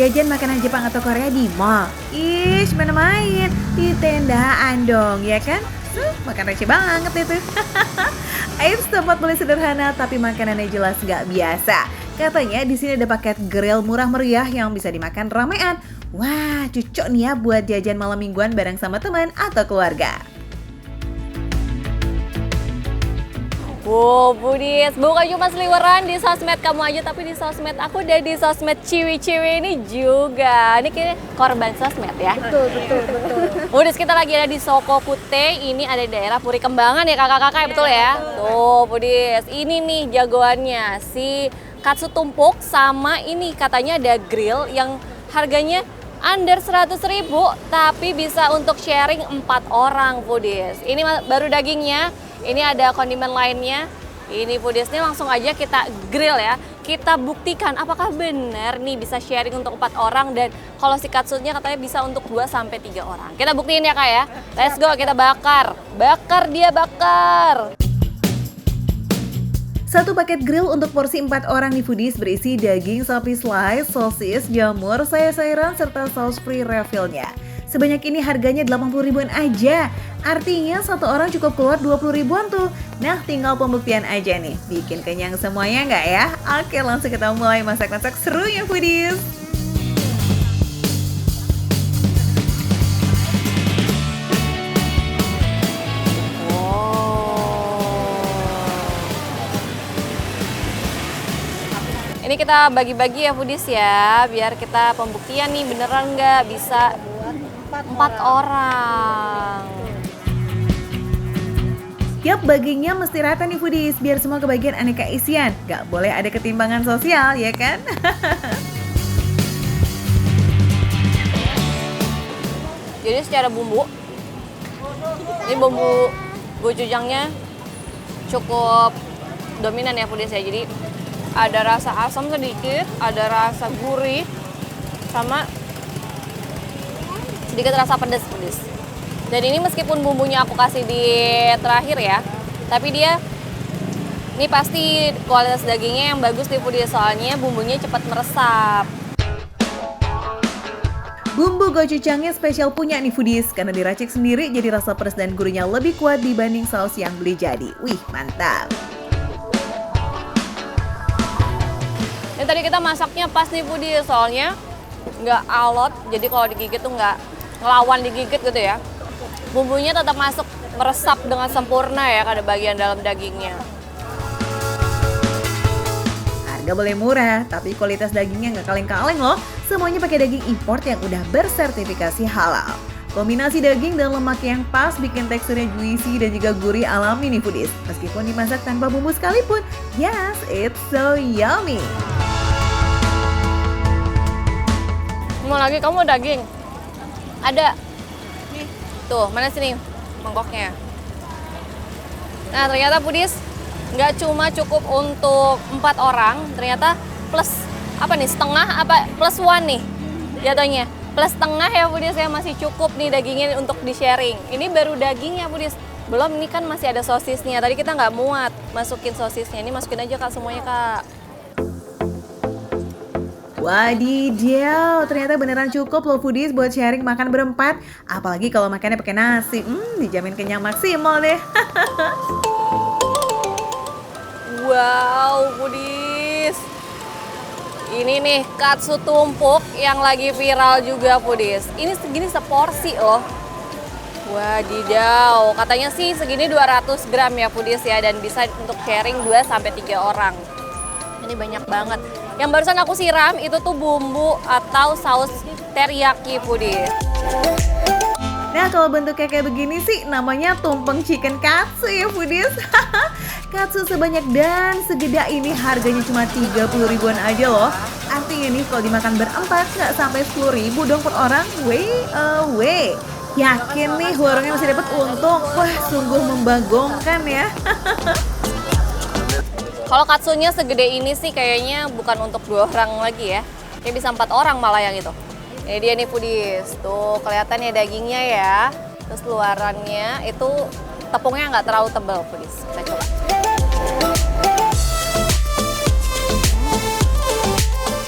jajan makanan Jepang atau Korea di mall? Ish, mana main? Di tendaan dong, ya kan? Makan receh banget itu. Eits, tempat beli sederhana tapi makanannya jelas nggak biasa. Katanya di sini ada paket grill murah meriah yang bisa dimakan ramean. Wah, cocok nih ya buat jajan malam mingguan bareng sama teman atau keluarga. Wow, Budis, bukan cuma seliweran di sosmed kamu aja, tapi di sosmed aku dan di sosmed ciwi-ciwi ini juga. Ini kayaknya korban sosmed ya. Betul. Budis, kita lagi ada di Soko Kute, ini ada di daerah Puri Kembangan ya kakak-kakak, betul ya? Tuh, Budis, ini nih jagoannya, si katsu tumpuk sama ini katanya ada grill yang harganya under 100.000, tapi bisa untuk sharing 4 orang, Budis. Ini baru dagingnya. Ini ada kondimen lainnya. Ini Budis, ini langsung aja kita grill ya. Kita buktikan apakah benar nih bisa sharing untuk 4 orang dan kalau si katsunya katanya bisa untuk 2 sampai 3 orang. Kita buktiin ya Kak ya. Let's go, kita bakar. Bakar dia bakar. Satu paket grill untuk porsi 4 orang di Foodies berisi daging sapi slice, sosis, jamur, sayur-sayuran, serta saus free refillnya. Sebanyak ini harganya 80 ribuan aja. Artinya satu orang cukup keluar 20 ribuan tuh. Nah, tinggal pembuktian aja nih. Bikin kenyang semuanya nggak ya? Oke, langsung kita mulai masak-masak serunya Foodies. Ini kita bagi-bagi ya Foodies ya, biar kita pembuktian nih beneran nggak bisa 4 orang. Yap, baginya mesti rata nih Foodies, biar semua kebagian aneka isian. Gak boleh ada ketimbangan sosial, ya kan? Jadi secara bumbu, ini bumbu gochujangnya cukup dominan ya Foodies ya. Jadi ada rasa asam sedikit, ada rasa gurih, sama sedikit rasa pedas Foodies. Dan ini meskipun bumbunya aku kasih di terakhir ya, tapi dia ini pasti kualitas dagingnya yang bagus nih Foodies, soalnya bumbunya cepat meresap. Bumbu gochujangnya spesial punya nih Foodies, karena diracik sendiri jadi rasa pedas dan gurihnya lebih kuat dibanding saus yang beli jadi. Wih, mantap! Ini tadi kita masaknya pas nih Foodies, soalnya nggak alot, jadi kalau digigit tuh nggak ngelawan digigit gitu ya. Bumbunya tetap masuk, meresap dengan sempurna ya pada bagian dalam dagingnya. Harga boleh murah, tapi kualitas dagingnya nggak kaleng-kaleng loh. Semuanya pakai daging import yang udah bersertifikasi halal. Kombinasi daging dan lemak yang pas bikin teksturnya juicy dan juga gurih alami nih Foodies. Meskipun dimasak tanpa bumbu sekalipun, yes, it's so yummy. Mau lagi kamu daging? Ada. Tuh, mana sini mangkoknya. Nah, ternyata Foodies nggak cuma cukup untuk 4 orang, ternyata plus apa nih, setengah apa plus one nih jatuhnya. Plus setengah ya Foodies ya, masih cukup nih dagingnya untuk di-sharing. Ini baru dagingnya Foodies. Belum, ini kan masih ada sosisnya. Tadi kita nggak muat masukin sosisnya. Ini masukin aja Kak semuanya Kak. Wadidaw, ternyata beneran cukup loh Foodies buat sharing makan berempat. Apalagi kalau makannya pakai nasi, dijamin kenyang maksimal deh. Wow, Foodies. Ini nih katsu tumpuk yang lagi viral juga Foodies. Ini segini seporsi loh. Wadidaw, katanya sih segini 200 gram ya Foodies ya, dan bisa untuk sharing 2 sampai 3 orang. Ini banyak banget. Yang barusan aku siram itu tuh bumbu atau saus teriyaki Foodies. Nah, kalau bentuknya kayak begini sih namanya tumpeng chicken katsu ya Foodies. Katsu sebanyak dan segede ini harganya cuma 30 ribuan aja loh. Artinya nih kalau dimakan berempat nggak sampai 10 ribu dong per orang. Way away. Yakin nih warungnya masih dapat untung. Wah, sungguh membagongkan ya. Kalau katsunya segede ini sih kayaknya bukan untuk 2 orang lagi ya. Kayak bisa 4 orang malah yang itu. Ini dia nih Foodies. Tuh kelihatan ya dagingnya ya. Terus luarannya itu tepungnya nggak terlalu tebal Foodies. Kita coba.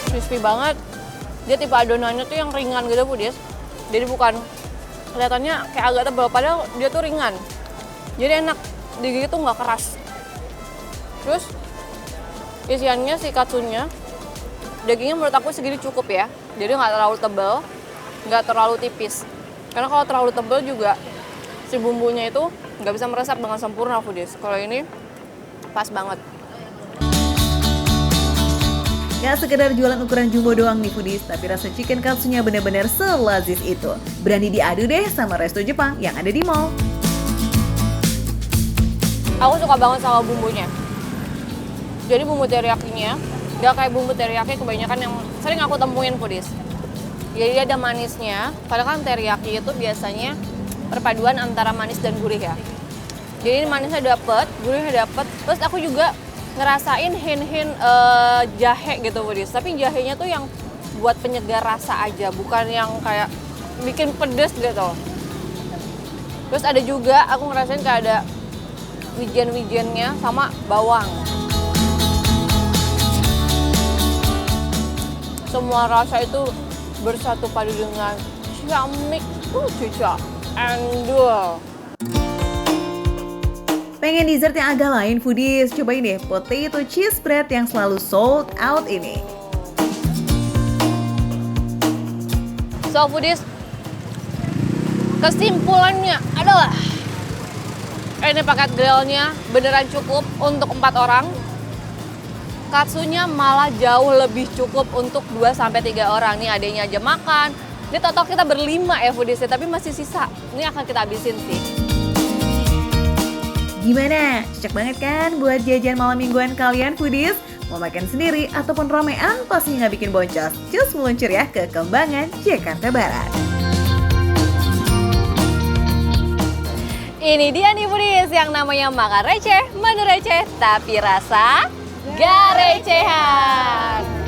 Crispy banget. Dia tipe adonannya tuh yang ringan gitu Foodies. Jadi bukan kelihatannya kayak agak tebal, padahal dia tuh ringan. Jadi enak, digigit tuh nggak keras. Terus isiannya si katsunya, dagingnya menurut aku segini cukup ya. Jadi nggak terlalu tebal, nggak terlalu tipis. Karena kalau terlalu tebal juga si bumbunya itu nggak bisa meresap dengan sempurna Foodies. Kalau ini pas banget. Gak sekedar jualan ukuran jumbo doang nih Foodies, tapi rasa chicken katsunya benar-benar selazis itu. Berani diadu deh sama resto Jepang yang ada di mall. Aku suka banget sama bumbunya. Jadi bumbu teriyakinya gak kayak bumbu teriyaki kebanyakan yang sering aku temuin Foodies. Jadi dia ada manisnya, padahal kan teriyaki itu biasanya perpaduan antara manis dan gurih ya. Jadi manisnya dapet, gurihnya dapet. Terus aku juga ngerasain hint-hint jahe gitu Foodies. Tapi jahenya tuh yang buat penyegar rasa aja, bukan yang kayak bikin pedes gitu. Terus ada juga aku ngerasain kayak ada wijen-wijennya sama bawang. Semua rasa itu bersatu padu dengan ciamik, cica, endul. Pengen dessert yang agak lain Foodies? Cobain deh potato cheese bread yang selalu sold out ini. So Foodies, kesimpulannya adalah ini paket grillnya beneran cukup untuk 4 orang. Katsunya malah jauh lebih cukup untuk 2-3 orang. Nih adanya aja makan. Ini total kita berlima ya Foodies, tapi masih sisa. Ini akan kita habisin sih. Gimana? Cocok banget kan buat jajan malam mingguan kalian Foodies? Mau makan sendiri ataupun ramean pasti nggak bikin boncos. Cus meluncur ya ke Kembangan, Jakarta Barat. Ini dia nih Foodies yang namanya makan receh, menu receh, tapi rasa gak recehan.